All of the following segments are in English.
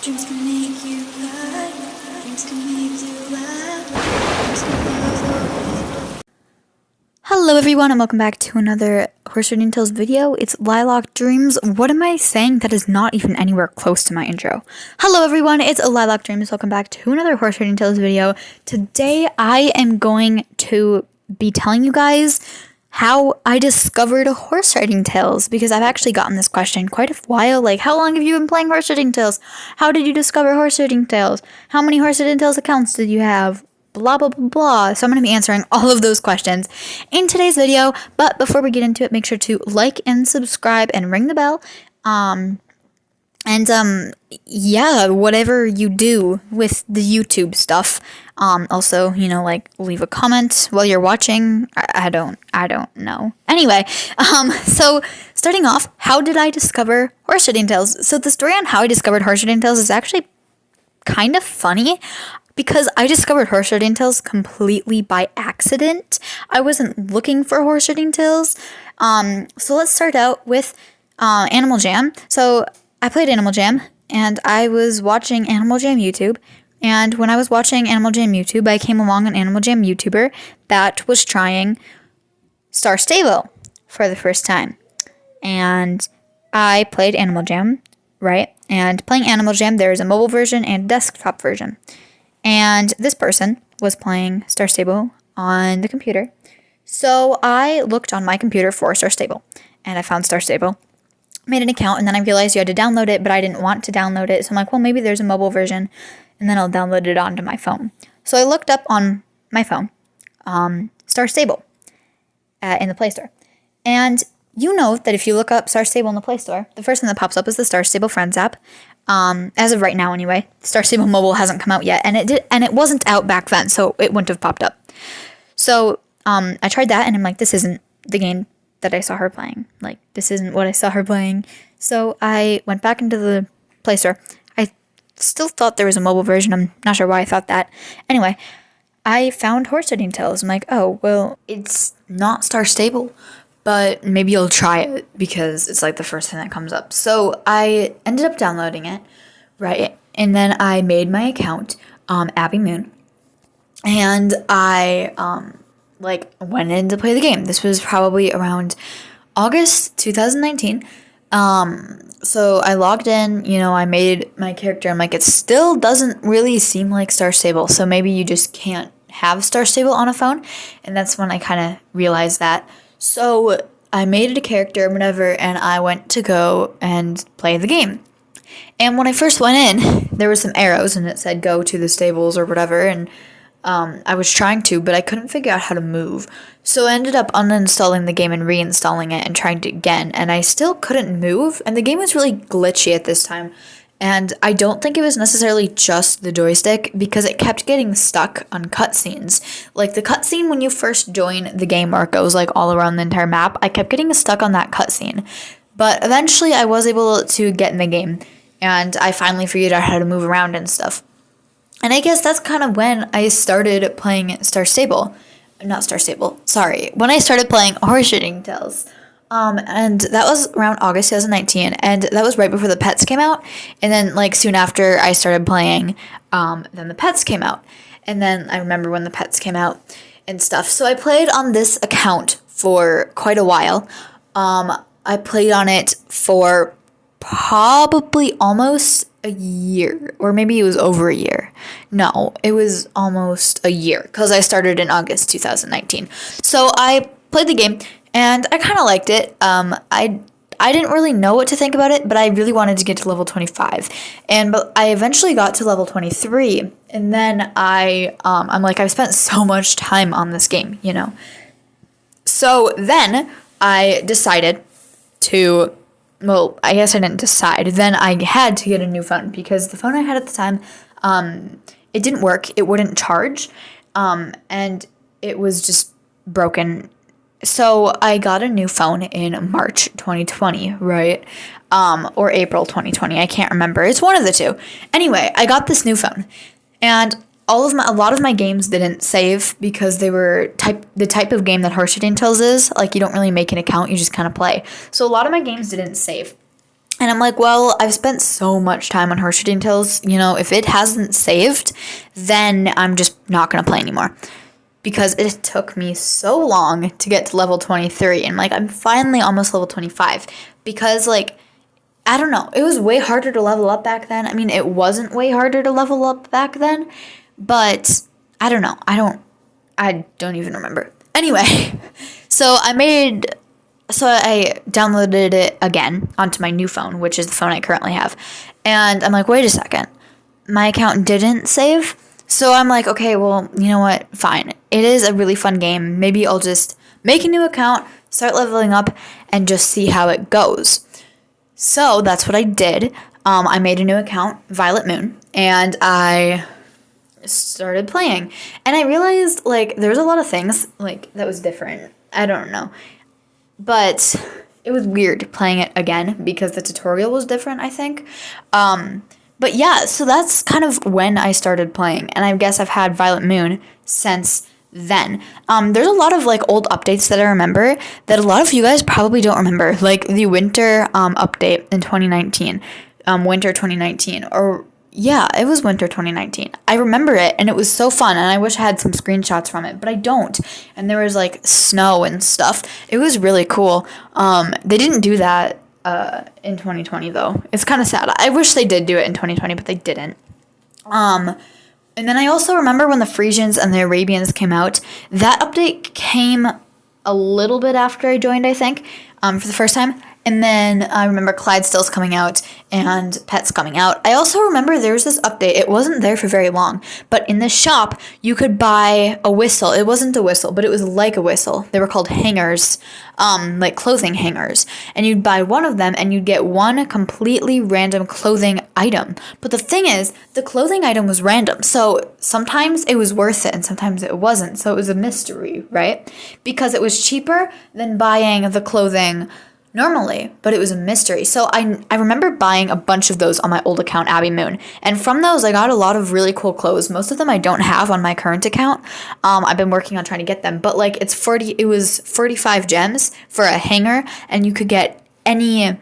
Dreams can make you fly, dreams can make you laugh, dreams can love. Hello everyone and welcome back to another Horse Riding Tales video. It's Lilac Dreams. What am I saying that is not even anywhere close to my intro? Hello everyone, it's Lilac Dreams. Welcome back to another Horse Riding Tales video. Today I am going to be telling you guys how I discovered Horse Riding Tales, because I've actually gotten this question quite a while. Like, how long have you been playing Horse Riding Tales? How did you discover Horse Riding Tales? How many Horse Riding Tales accounts did you have? Blah, blah, blah, blah. So I'm going to be answering all of those questions in today's video. But before we get into it, make sure to like and subscribe and ring the bell. Yeah, whatever you do with the YouTube stuff. Also, like leave a comment while you're watching. I don't know. Anyway, so starting off, how did I discover Horse Riding Tales? So the story on how I discovered Horse Riding Tales is actually kind of funny, because I discovered Horse Riding Tales completely by accident. I wasn't looking for Horse Riding Tales. So let's start out with Animal Jam. So I played Animal Jam, and I was watching Animal Jam YouTube. And when I was watching Animal Jam YouTube, I came along an Animal Jam YouTuber that was trying Star Stable for the first time. And I played Animal Jam, right? And playing Animal Jam, there is a mobile version and a desktop version. And this person was playing Star Stable on the computer. So I looked on my computer for Star Stable, and I found Star Stable, made an account, and then I realized you had to download it, but I didn't want to download it. So I'm like, well, maybe there's a mobile version, and then I'll download it onto my phone. So I looked up on my phone, Star Stable in the Play Store. And you know that if you look up Star Stable in the Play Store, the first thing that pops up is the Star Stable Friends app. As of right now anyway. Star Stable Mobile hasn't come out yet, and it wasn't out back then, so it wouldn't have popped up. So I tried that, and I'm like, this isn't the game that I saw her playing. Like, this isn't what I saw her playing. So I went back into the Play Store. I still thought there was a mobile version. I'm not sure why I thought that. Anyway, I found Horse Riding Tales. I'm like, oh, well, it's not Star Stable, but maybe I'll try it because it's like the first thing that comes up. So I ended up downloading it, right? And then I made my account, Abby Moon, and I went in to play the game. This was probably around August 2019. So I logged in, I made my character. I'm like, it still doesn't really seem like Star Stable, so maybe you just can't have Star Stable on a phone. And that's when I kind of realized that. So I made it a character, whatever, and I went to go and play the game. And when I first went in, there were some arrows, and it said go to the stables or whatever, and I was trying to, but I couldn't figure out how to move. So I ended up uninstalling the game and reinstalling it and trying to again, and I still couldn't move, and the game was really glitchy at this time. And I don't think it was necessarily just the joystick, because it kept getting stuck on cutscenes. Like the cutscene when you first join the game, where it goes like all around the entire map, I kept getting stuck on that cutscene. But eventually I was able to get in the game, and I finally figured out how to move around and stuff. And I guess that's kind of when I started playing Star Stable. Not Star Stable, sorry. When I started playing Horse Riding Tales. And that was around August 2019, and that was right before the pets came out. And then soon after I started playing, then the pets came out. And then I remember when the pets came out and stuff. So I played on this account for quite a while. I played on it for probably almost a year, or maybe it was over a year. No, it was almost a year, because I started in August 2019. So I played the game, and I kind of liked it. I didn't really know what to think about it, but I really wanted to get to level 25. But I eventually got to level 23, and then I'm like, I've spent so much time on this game, So then I decided to, well, I guess I didn't decide. Then I had to get a new phone, because the phone I had at the time, it didn't work. It wouldn't charge, and it was just broken. So I got a new phone in March 2020, right? Or April 2020. I can't remember. It's one of the two. Anyway, I got this new phone, and a lot of my games didn't save, because they were the type of game that Horse Riding Tales is. Like, you don't really make an account, you just kind of play. So a lot of my games didn't save. And I'm like, well, I've spent so much time on Horse Shooting Tales, you know, if it hasn't saved, then I'm just not going to play anymore. Because it took me so long to get to level 23. And, like, I'm finally almost level 25. Because, like, I don't know. It was way harder to level up back then. I mean, it wasn't way harder to level up back then. But, I don't know. I don't even remember. Anyway, so I downloaded it again onto my new phone, which is the phone I currently have. And I'm like, wait a second. My account didn't save. So I'm like, okay, well, you know what? Fine. It is a really fun game. Maybe I'll just make a new account, start leveling up, and just see how it goes. So that's what I did. I made a new account, Violet Moon, and I started playing. And I realized, like, there was a lot of things, like, that was different. I don't know. But it was weird playing it again because the tutorial was different, I think. But yeah, so that's kind of when I started playing. And I guess I've had Violet Moon since then. There's a lot of, like, old updates that I remember that a lot of you guys probably don't remember. Like the winter update in 2019. Winter 2019. Or yeah, it was winter 2019. I remember it, and it was so fun, and I wish I had some screenshots from it, but I don't. And there was, like, snow and stuff. It was really cool. They didn't do that in 2020, though. It's kind of sad. I wish they did do it in 2020, but they didn't. And then I also remember when the Frisians and the Arabians came out. That update came a little bit after I joined, I think, for the first time. And then I remember Clydesdale's coming out and Pets coming out. I also remember there was this update. It wasn't there for very long, but in the shop, you could buy a whistle. It wasn't a whistle, but it was like a whistle. They were called hangers, like clothing hangers. And you'd buy one of them and you'd get one completely random clothing item. But the thing is, the clothing item was random. So sometimes it was worth it and sometimes it wasn't. So it was a mystery, right? Because it was cheaper than buying the clothing normally, but it was a mystery. So I remember buying a bunch of those on my old account, Abby Moon. And from those, I got a lot of really cool clothes. Most of them I don't have on my current account. I've been working on trying to get them. But, like, it was 45 gems for a hanger, and you could get any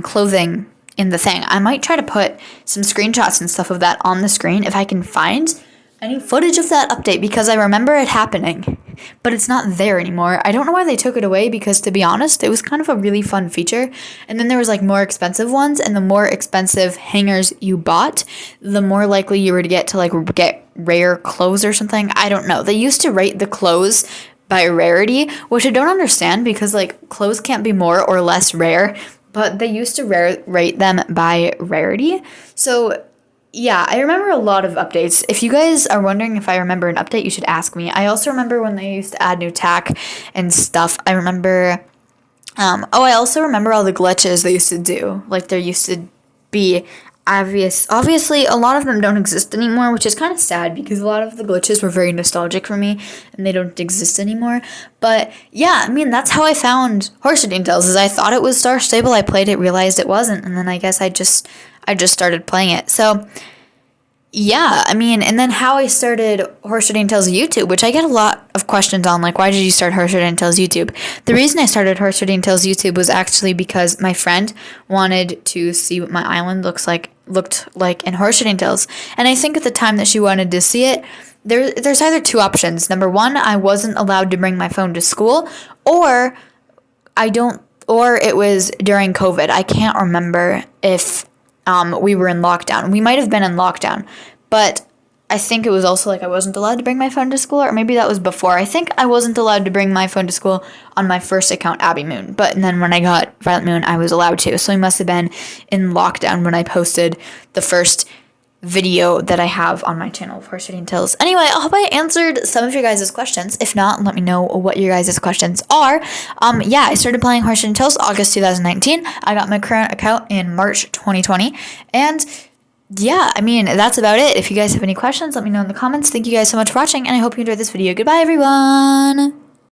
clothing in the thing. I might try to put some screenshots and stuff of that on the screen if I can find any footage of that update, because I remember it happening, but it's not there anymore. I don't know why they took it away, because, to be honest, it was kind of a really fun feature. And then there was, like, more expensive ones, and the more expensive hangers you bought, the more likely you were to get rare clothes or something. I don't know. They used to rate the clothes by rarity, which I don't understand, because, like, clothes can't be more or less rare, but they used to rate them by rarity. So yeah, I remember a lot of updates. If you guys are wondering if I remember an update, you should ask me. I also remember when they used to add new tack and stuff. I remember, I also remember all the glitches they used to do. Like, there used to be obviously a lot of them don't exist anymore, which is kind of sad, because a lot of the glitches were very nostalgic for me and they don't exist anymore. But yeah, I mean, that's how I found Horse Shooting Tales, is I thought it was Star Stable. I played it, realized it wasn't, and then I guess I just started playing it. So yeah, I mean, and then how I started Horse Shooting Tales YouTube, which I get a lot of questions on, like, why did you start Horse Shooting Tales YouTube? The reason I started Horse Shooting Tales YouTube was actually because my friend wanted to see what my island looked like in Horse Shooting Tales. And I think at the time that she wanted to see it, there's either two options. Number one, I wasn't allowed to bring my phone to school, or it was during COVID. I can't remember if we were in lockdown. We might have been in lockdown, but I think it was also, like, I wasn't allowed to bring my phone to school, or maybe that was before. I think I wasn't allowed to bring my phone to school on my first account, Abby Moon, but then when I got Violet Moon, I was allowed to. So I must have been in lockdown when I posted the first video that I have on my channel of Horse Shooting Tales. Anyway, I hope I answered some of your guys' questions. If not, let me know what your guys' questions are. Yeah, I started playing Horse Shooting Tales August 2019. I got my current account in March 2020. And yeah, I mean, that's about it. If you guys have any questions, let me know in the comments. Thank you guys so much for watching, and I hope you enjoyed this video. Goodbye, everyone!